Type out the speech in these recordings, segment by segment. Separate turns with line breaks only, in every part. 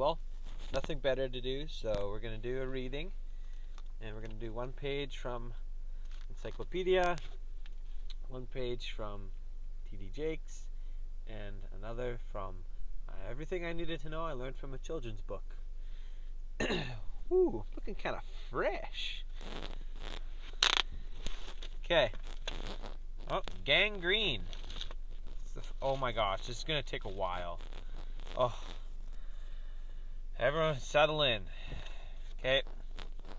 well, nothing better to do, so we're going to do a reading. And we're going to do one page from Encyclopedia, one page from T.D. Jakes, and another from Everything I Needed to Know I Learned from a Children's Book. Ooh, looking kind of fresh. Okay. Oh, gangrene. Oh my gosh, this is going to take a while. Oh. Everyone settle in. Okay.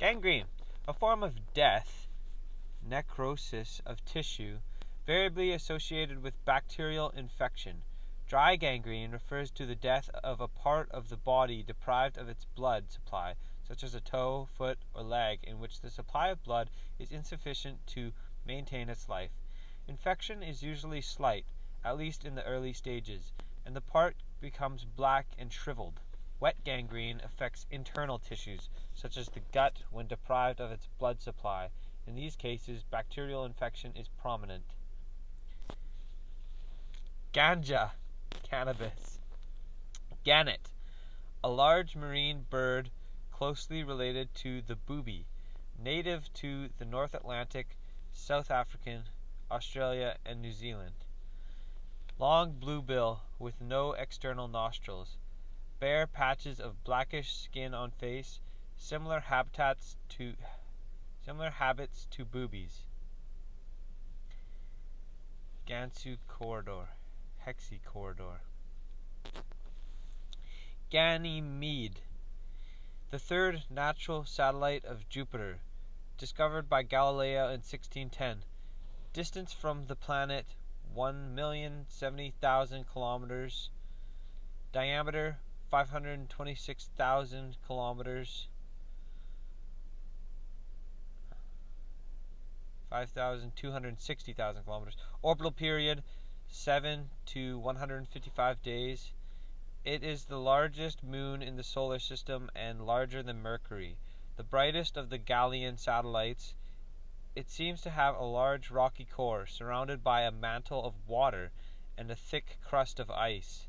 Gangrene. A form of death, necrosis of tissue, variably associated with bacterial infection. Dry gangrene refers to the death of a part of the body deprived of its blood supply, such as a toe, foot, or leg, in which the supply of blood is insufficient to maintain its life. Infection is usually slight, at least in the early stages, and the part becomes black and shriveled. Wet gangrene affects internal tissues, such as the gut, when deprived of its blood supply. In these cases, bacterial infection is prominent. Ganja, cannabis. Gannet, a large marine bird closely related to the booby, native to the North Atlantic, South African, Australia, and New Zealand. Long blue bill with no external nostrils. Bare patches of blackish skin on face, similar habits to boobies. Gansu corridor, Hexicorridor. Ganymede, the third natural satellite of Jupiter, discovered by Galileo in 1610. Distance from the planet 1,070,000 kilometers. Diameter 526,000 kilometers. 5,260,000 kilometers. Orbital period 7 to 155 days. It is the largest moon in the solar system and larger than Mercury, the brightest of the Galilean satellites. It seems to have a large rocky core surrounded by a mantle of water and a thick crust of ice.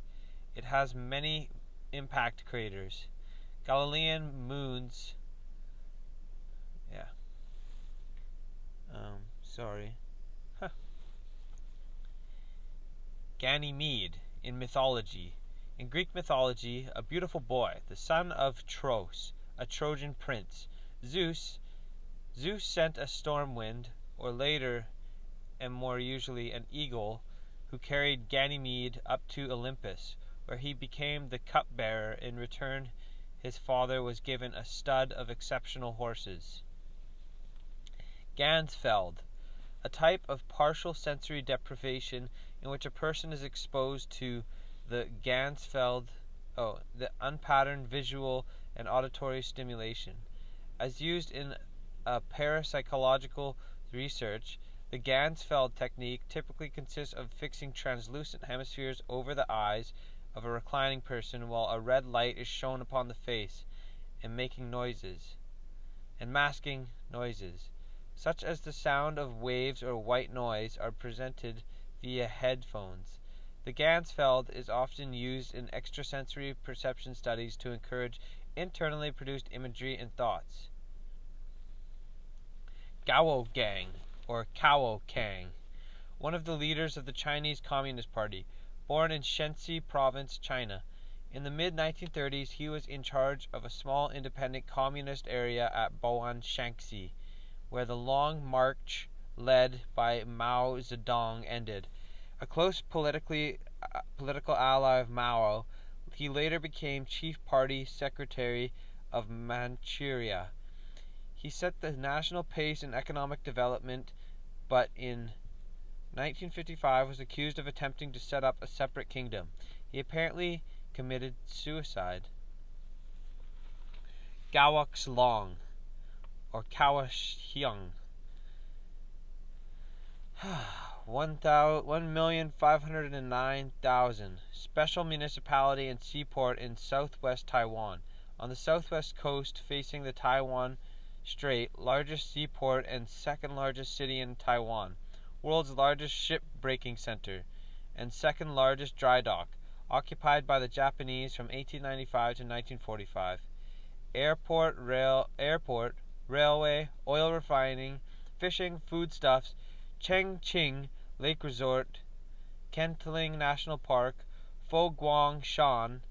It has many impact craters. Galilean moons. Ganymede in mythology. In Greek mythology, a beautiful boy, the son of Tros, a Trojan prince. Zeus sent a storm wind, or later, and more usually, an eagle, who carried Ganymede up to Olympus, where he became the cupbearer. In return, his father was given a stud of exceptional horses. Ganzfeld, a type of partial sensory deprivation in which a person is exposed to the the unpatterned visual and auditory stimulation. As used in parapsychological research, the Ganzfeld technique typically consists of fixing translucent hemispheres over the eyes of a reclining person while a red light is shown upon the face and masking noises, such as the sound of waves or white noise, are presented via headphones. The Ganzfeld is often used in extrasensory perception studies to encourage internally produced imagery and thoughts. Gao Gang, or Cao Kang, one of the leaders of the Chinese Communist Party, born in Shenxi Province, China. In the mid-1930s, he was in charge of a small independent communist area at Boan, Shanxi, where the long march led by Mao Zedong ended. A close political ally of Mao, he later became chief party secretary of Manchuria. He set the national pace in economic development, but in 1955 was accused of attempting to set up a separate kingdom. He apparently committed suicide. Gaoxilong, or Kaohsiung. 1,509,000. Special municipality and seaport in southwest Taiwan. On the southwest coast facing the Taiwan Strait, largest seaport and second largest city in Taiwan. World's largest ship breaking center and second largest dry dock. occupied by the Japanese from 1895 to 1945. Airport, railway, oil refining, fishing, foodstuffs, Chengqing Lake Resort, Kentling National Park, Foguangshan,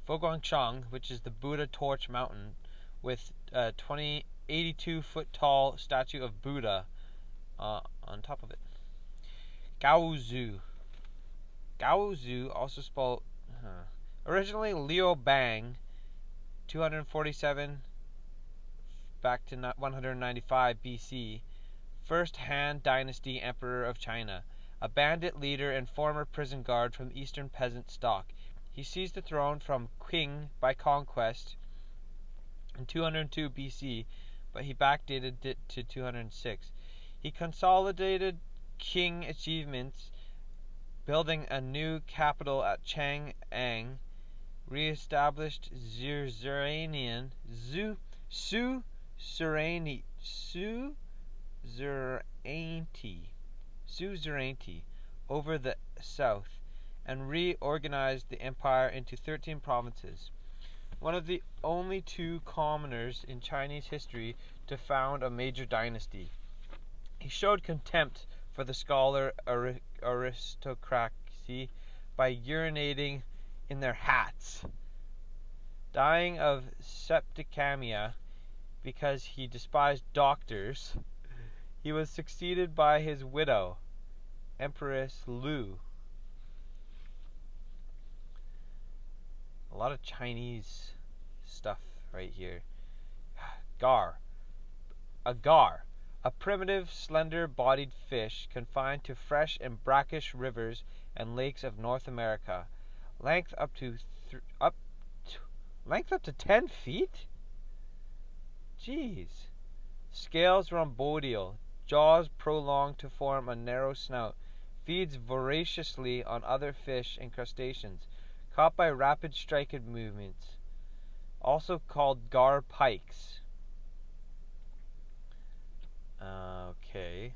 Foguangshan, which is the Buddha Torch Mountain, with a 82-foot tall statue of Buddha on top of it. Gaozu, also spelled originally Liu Bang, 247 back to 195 BC, First Han Dynasty Emperor of China, a bandit leader and former prison guard from eastern peasant stock. He seized the throne from Qing by conquest in 202 BC, but he backdated it to 206. He consolidated Qing achievements, building a new capital at Chang'an, re-established suzerainty over the south, and reorganized the empire into 13 provinces. One of the only two commoners in Chinese history to found a major dynasty. He showed contempt for the scholar aristocracy by urinating in their hats. Dying of septicemia because he despised doctors, he was succeeded by his widow, Empress Lu. A lot of Chinese stuff right here. Gar. A gar. A primitive, slender-bodied fish confined to fresh and brackish rivers and lakes of North America. Length up to 10 feet? Jeez. Scales rhomboidal, jaws prolonged to form a narrow snout. Feeds voraciously on other fish and crustaceans, caught by rapid striking movements. Also called gar pikes. Okay.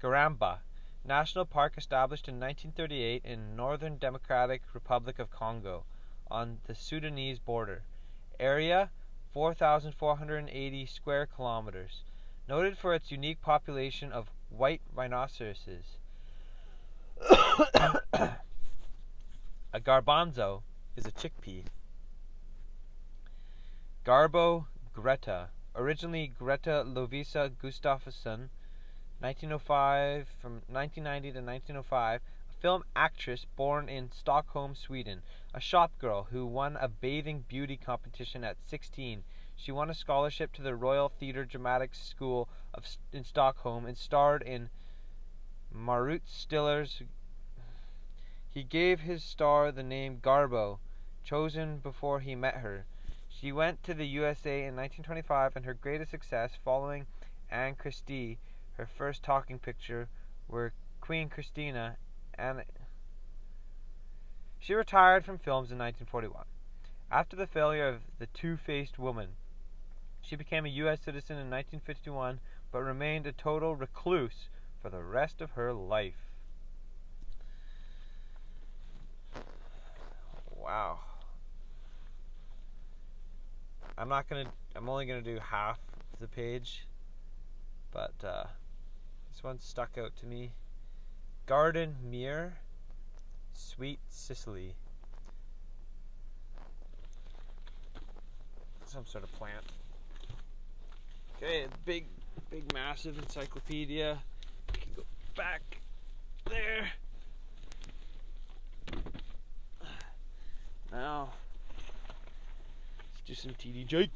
Garamba, national park established in 1938 in Northern Democratic Republic of Congo, on the Sudanese border. Area 4,480 square kilometers. Noted for its unique population of white rhinoceroses. A garbanzo is a chickpea. Garbo Greta, originally Greta Lovisa Gustafsson, 1905 from 1990 to 1905, a film actress born in Stockholm, Sweden, a shop girl who won a bathing beauty competition at 16. She won a scholarship to the Royal Theatre Dramatic School in Stockholm and starred in Marit Stiller's. He gave his star the name Garbo, chosen before he met her. She went to the USA in 1925, and her greatest success, following Anne Christie, her first talking picture, were Queen Christina, and she retired from films in 1941. After the failure of The Two-Faced Woman, she became a U.S. citizen in 1951, but remained a total recluse for the rest of her life. Wow. I'm only gonna do half the page, but this one stuck out to me. Garden Mere, Sweet Sicily. Some sort of plant. Okay, big massive encyclopedia. We can go back there. Now, let's do some TD Jakes.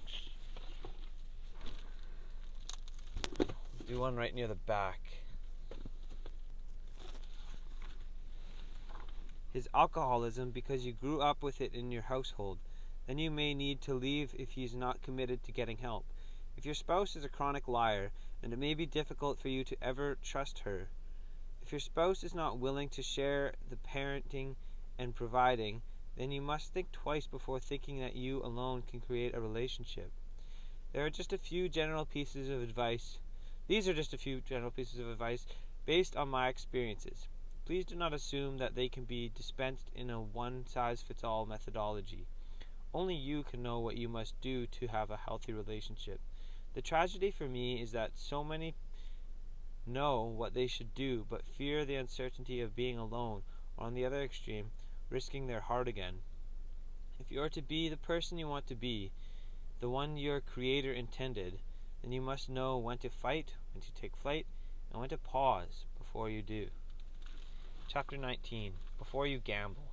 Do one right near the back. His alcoholism because you grew up with it in your household. Then you may need to leave if he's not committed to getting help. If your spouse is a chronic liar, then it may be difficult for you to ever trust her. If your spouse is not willing to share the parenting and providing, then you must think twice before thinking that you alone can create a relationship. These are just a few general pieces of advice based on my experiences. Please do not assume that they can be dispensed in a one-size-fits-all methodology. Only you can know what you must do to have a healthy relationship. The tragedy for me is that so many know what they should do, but fear the uncertainty of being alone, or on the other extreme, risking their heart again. If you are to be the person you want to be, the one your Creator intended, then you must know when to fight, when to take flight, and when to pause before you do. Chapter 19. Before you gamble.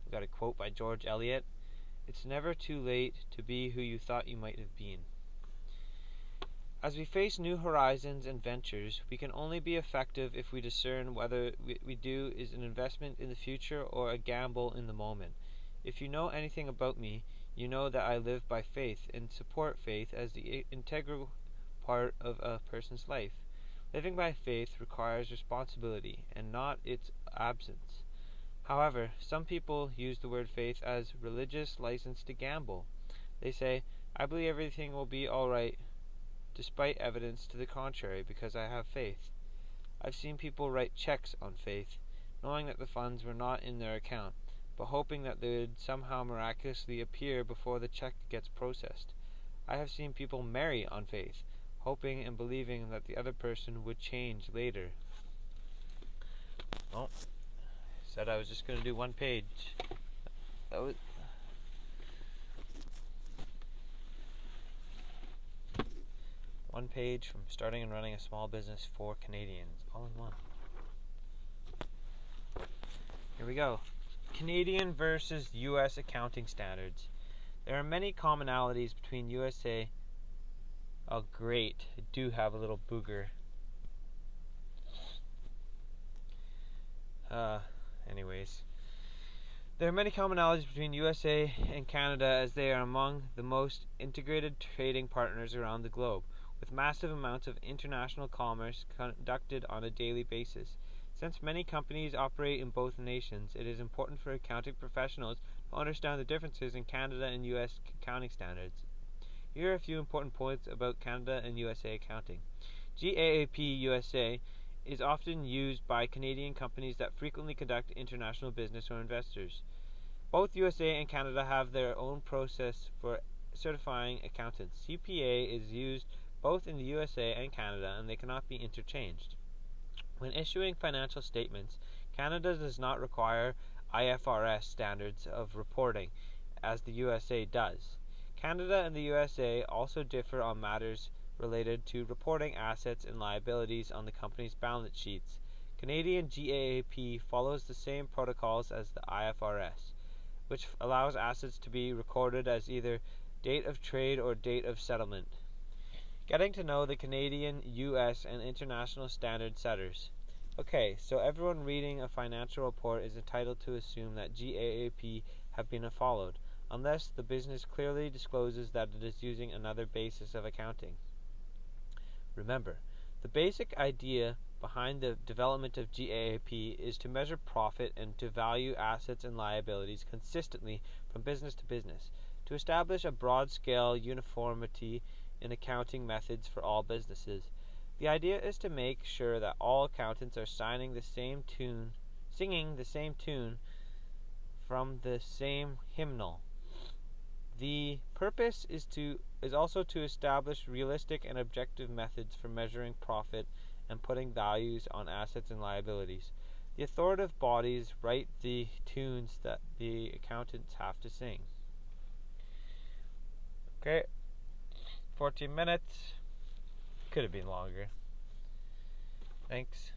We got a quote by George Eliot. It's never too late to be who you thought you might have been. As we face new horizons and ventures, we can only be effective if we discern whether we do is an investment in the future or a gamble in the moment. If you know anything about me, you know that I live by faith and support faith as the integral part of a person's life. Living by faith requires responsibility and not its absence. However, some people use the word faith as religious license to gamble. They say, I believe everything will be all right despite evidence to the contrary because I have faith. I've seen people write checks on faith, knowing that the funds were not in their account, but hoping that they would somehow miraculously appear before the check gets processed. I have seen people marry on faith, hoping and believing that the other person would change later. Well, I said I was just going to do one page. That was one page from starting and running a small business for Canadians, all in one. Here we go. Canadian versus U.S. accounting standards. There are many commonalities between USA. Oh, great. I do have a little booger. Anyways. There are many commonalities between USA and Canada as they are among the most integrated trading partners around the globe, with massive amounts of international commerce conducted on a daily basis. Since many companies operate in both nations, it is important for accounting professionals to understand the differences in Canada and U.S. accounting standards. Here are a few important points about Canada and USA accounting. GAAP USA is often used by Canadian companies that frequently conduct international business or investors. Both USA and Canada have their own process for certifying accountants. CPA is used both in the USA and Canada, and they cannot be interchanged. When issuing financial statements, Canada does not require IFRS standards of reporting, as the USA does. Canada and the USA also differ on matters related to reporting assets and liabilities on the company's balance sheets. Canadian GAAP follows the same protocols as the IFRS, which allows assets to be recorded as either date of trade or date of settlement. Getting to know the Canadian, US, and international standard setters. Okay, so everyone reading a financial report is entitled to assume that GAAP have been followed, unless the business clearly discloses that it is using another basis of accounting. Remember, the basic idea behind the development of GAAP is to measure profit and to value assets and liabilities consistently from business to business, to establish a broad-scale uniformity in accounting methods for all businesses. The idea is to make sure that all accountants are singing the same tune from the same hymnal. The purpose is also to establish realistic and objective methods for measuring profit and putting values on assets and liabilities. The authoritative bodies write the tunes that the accountants have to sing. Okay, 14 minutes. Could have been longer. Thanks.